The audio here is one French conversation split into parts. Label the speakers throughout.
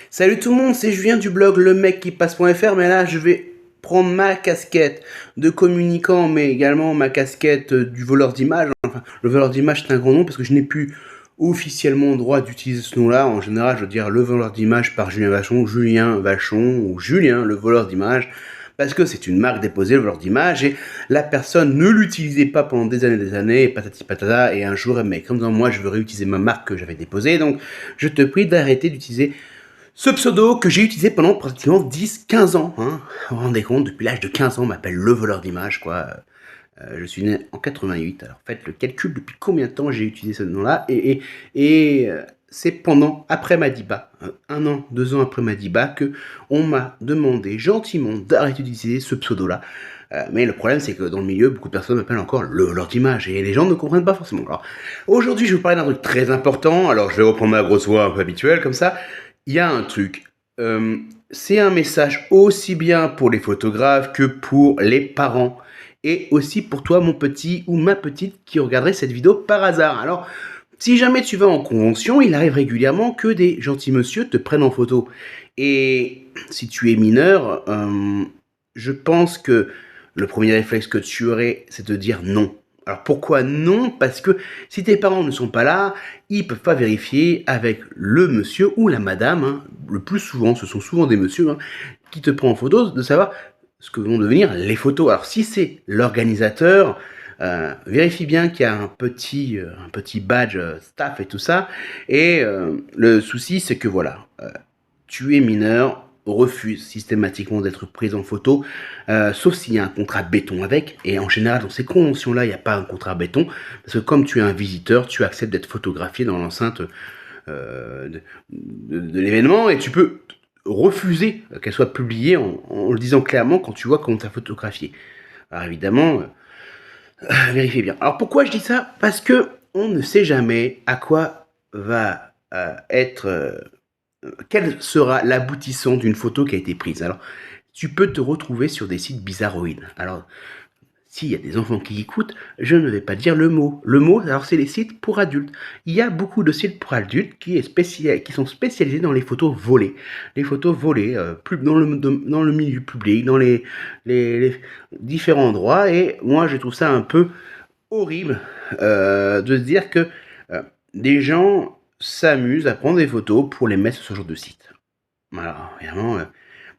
Speaker 1: Salut tout le monde, c'est Julien du blog lemecquipasse.fr, mais là je vais prendre ma casquette de communicant, mais également ma casquette du voleur d'images. Enfin, le voleur d'images c'est un grand nom parce que je n'ai plus officiellement le droit d'utiliser ce nom-là. En général, je veux dire le voleur d'images par Julien Vachon ou Julien le voleur d'images, parce que c'est une marque déposée, le voleur d'images, et la personne ne l'utilisait pas pendant des années, et patati patata, et un jour elle m'a écrit en disant moi je veux réutiliser ma marque que j'avais déposée, donc je te prie d'arrêter d'utiliser ce pseudo que j'ai utilisé pendant pratiquement 10-15 ans. Hein. Vous vous rendez compte, depuis l'âge de 15 ans, on m'appelle le voleur d'images, quoi. Je suis né en 88, alors faites le calcul depuis combien de temps j'ai utilisé ce nom-là. Et c'est après Madiba, 1 an, 2 ans après Madiba, que on m'a demandé gentiment d'arrêter d'utiliser ce pseudo-là. Mais le problème, c'est que dans le milieu, beaucoup de personnes m'appellent encore le voleur d'images, et les gens ne comprennent pas forcément. Alors, aujourd'hui, je vais vous parler d'un truc très important. Alors, je vais reprendre ma grosse voix un peu habituelle, comme ça. Il y a un truc. C'est un message aussi bien pour les photographes que pour les parents. Et aussi pour toi, mon petit ou ma petite, qui regarderait cette vidéo par hasard. Alors, si jamais tu vas en convention, il arrive régulièrement que des gentils monsieur te prennent en photo. Et si tu es mineur, je pense que le premier réflexe que tu aurais, c'est de dire non. Alors pourquoi non? Parce que si tes parents ne sont pas là, ils peuvent pas vérifier avec le monsieur ou la madame, hein, le plus souvent, ce sont souvent des messieurs, hein, qui te prend en photo, de savoir ce que vont devenir les photos. Alors si c'est l'organisateur, vérifie bien qu'il y a un petit badge staff et tout ça. Et le souci, c'est que voilà, tu es mineur, refuse systématiquement d'être prise en photo, sauf s'il y a un contrat béton avec, et en général dans ces conventions-là, il n'y a pas un contrat béton, parce que comme tu es un visiteur, tu acceptes d'être photographié dans l'enceinte de l'événement, et tu peux refuser qu'elle soit publiée en le disant clairement quand tu vois comment tu as photographié. Alors évidemment, vérifiez bien. Alors pourquoi je dis ça? Parce que on ne sait jamais à quoi va être quel sera l'aboutissant d'une photo qui a été prise. Alors, tu peux te retrouver sur des sites bizarroïdes. Alors, s'il y a des enfants qui écoutent, je ne vais pas dire le mot. Le mot, alors c'est les sites pour adultes. Il y a beaucoup de sites pour adultes qui sont spécialisés dans les photos volées. Les photos volées, dans le milieu public, dans les différents endroits. Et moi, je trouve ça un peu horrible de se dire que des gens s'amusent à prendre des photos pour les mettre sur ce genre de site. Voilà, vraiment,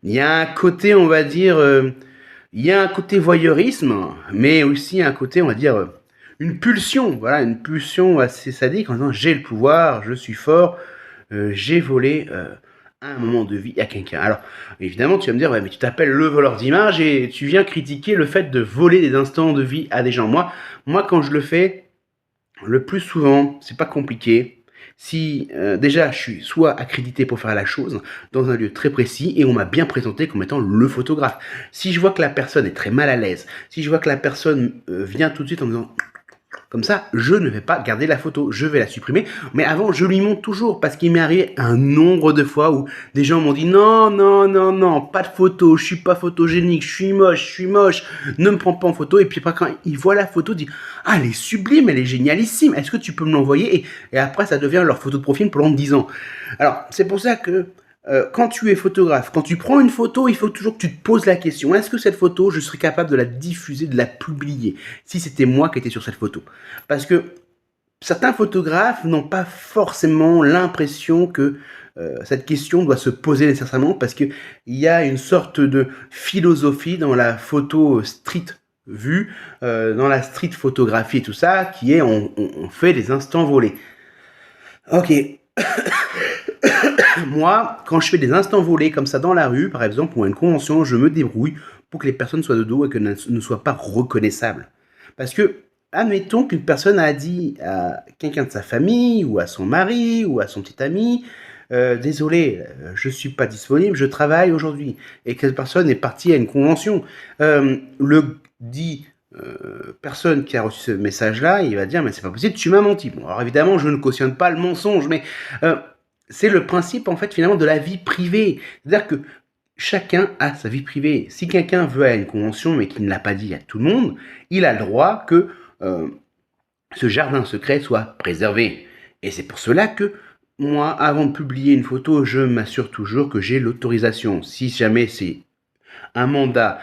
Speaker 1: il y a un côté, on va dire, il y a un côté voyeurisme, mais aussi un côté, on va dire, une pulsion, voilà, une pulsion assez sadique en disant j'ai le pouvoir, je suis fort, j'ai volé un moment de vie à quelqu'un. Alors, évidemment, tu vas me dire, ouais, mais tu t'appelles le voleur d'images et tu viens critiquer le fait de voler des instants de vie à des gens. Moi quand je le fais, le plus souvent, c'est pas compliqué. Si déjà je suis soit accrédité pour faire la chose dans un lieu très précis et on m'a bien présenté comme étant le photographe. Si je vois que la personne est très mal à l'aise, si je vois que la personne vient tout de suite en me disant comme ça, je ne vais pas garder la photo, je vais la supprimer. Mais avant, je lui montre toujours parce qu'il m'est arrivé un nombre de fois où des gens m'ont dit non, non, non, non, pas de photo, je suis pas photogénique, je suis moche, ne me prends pas en photo. Et puis après, quand il voit la photo, il dit ah, elle est sublime, elle est génialissime, est-ce que tu peux me l'envoyer et après, ça devient leur photo de profil pendant 10 ans. Alors, c'est pour ça que quand tu es photographe, quand tu prends une photo, il faut toujours que tu te poses la question, est-ce que cette photo, je serais capable de la diffuser, de la publier, si c'était moi qui étais sur cette photo? Parce que certains photographes n'ont pas forcément l'impression que cette question doit se poser nécessairement, parce qu'il y a une sorte de philosophie dans la photo street vue, dans la street photographie et tout ça, qui est on fait des instants volés. Ok. Moi, quand je fais des instants volés comme ça dans la rue, par exemple, pour une convention, je me débrouille pour que les personnes soient de dos et que ne soient pas reconnaissables. Parce que, admettons qu'une personne a dit à quelqu'un de sa famille, ou à son mari, ou à son petit ami, désolé, je suis pas disponible, je travaille aujourd'hui, et que cette personne est partie à une convention. Le dit personne qui a reçu ce message-là, il va dire mais c'est pas possible, tu m'as menti. Bon, alors évidemment, je ne cautionne pas le mensonge, mais c'est le principe en fait finalement de la vie privée. C'est-à-dire que chacun a sa vie privée. Si quelqu'un veut aller à une convention mais qu'il ne l'a pas dit à tout le monde, il a le droit que ce jardin secret soit préservé. Et c'est pour cela que moi, avant de publier une photo, je m'assure toujours que j'ai l'autorisation. Si jamais c'est un mandat,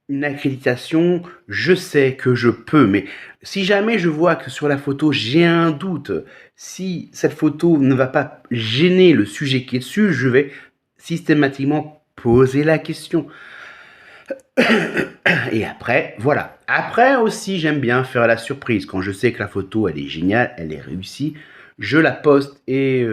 Speaker 1: une accréditation, je sais que je peux. Mais si jamais je vois que sur la photo, j'ai un doute, si cette photo ne va pas gêner le sujet qui est dessus, je vais systématiquement poser la question. Et après, voilà. Après aussi, j'aime bien faire la surprise. Quand je sais que la photo, elle est géniale, elle est réussie, je la poste et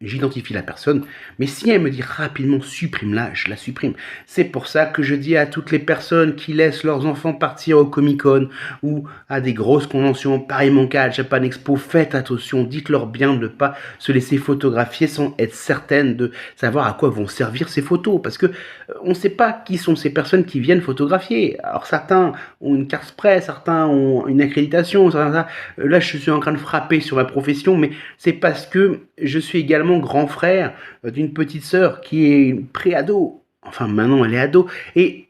Speaker 1: j'identifie la personne, mais si elle me dit rapidement supprime-la, je la supprime. C'est pour ça que je dis à toutes les personnes qui laissent leurs enfants partir au Comic-Con ou à des grosses conventions, Paris Moncal, Japan Expo, faites attention, dites-leur bien de ne pas se laisser photographier sans être certaine de savoir à quoi vont servir ces photos, parce que on ne sait pas qui sont ces personnes qui viennent photographier. Alors certains ont une carte presse, certains ont une accréditation, là je suis en train de frapper sur ma profession, mais c'est parce que je suis également grand frère d'une petite sœur qui est pré-ado. Enfin, maintenant, elle est ado. Et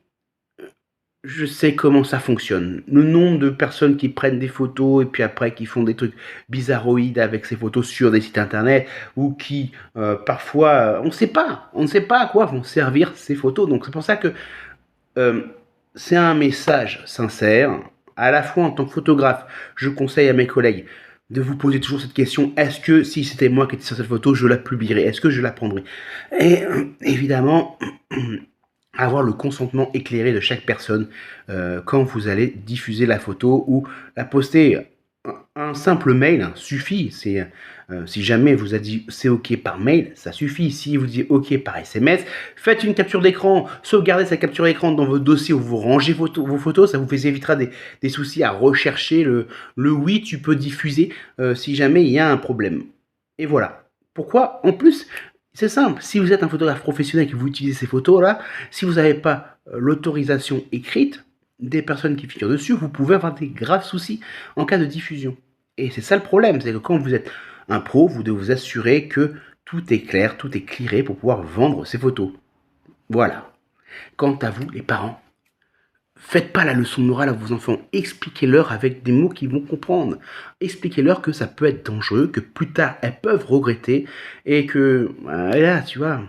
Speaker 1: je sais comment ça fonctionne. Le nombre de personnes qui prennent des photos et puis après qui font des trucs bizarroïdes avec ces photos sur des sites internet ou qui parfois on ne sait pas à quoi vont servir ces photos. Donc c'est pour ça que euh, c'est un message sincère. À la fois en tant que photographe, je conseille à mes collègues de vous poser toujours cette question, est-ce que si c'était moi qui étais sur cette photo, je la publierais, est-ce que je la prendrais? Et évidemment, avoir le consentement éclairé de chaque personne quand vous allez diffuser la photo ou la poster. Un simple mail suffit. C'est si jamais vous a dit c'est ok par mail, ça suffit. Si vous dit ok par SMS, faites une capture d'écran, sauvegardez cette capture d'écran dans votre dossier où vous rangez vos photos, ça vous évitera des soucis à rechercher le oui, tu peux diffuser si jamais il y a un problème. Et voilà. Pourquoi? En plus, c'est simple, si vous êtes un photographe professionnel et que vous utilisez ces photos-là, si vous n'avez pas l'autorisation écrite des personnes qui figurent dessus, vous pouvez avoir des graves soucis en cas de diffusion. Et c'est ça le problème, c'est que quand vous êtes un pro, vous devez vous assurer que tout est clair, tout est clearé pour pouvoir vendre ces photos. Voilà. Quant à vous, les parents, faites pas la leçon de morale à vos enfants. Expliquez-leur avec des mots qu'ils vont comprendre. Expliquez-leur que ça peut être dangereux, que plus tard elles peuvent regretter et que, voilà, tu vois,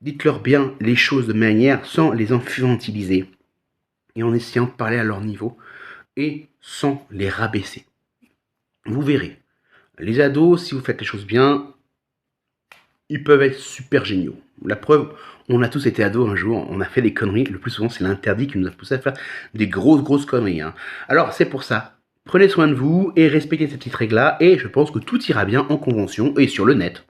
Speaker 1: dites-leur bien les choses de manière sans les infantiliser et en essayant de parler à leur niveau et sans les rabaisser. Vous verrez, les ados, si vous faites les choses bien, ils peuvent être super géniaux. La preuve, on a tous été ados un jour, on a fait des conneries, le plus souvent c'est l'interdit qui nous a poussé à faire des grosses conneries. Hein. Alors c'est pour ça, prenez soin de vous et respectez ces petites règles-là, et je pense que tout ira bien en convention et sur le net.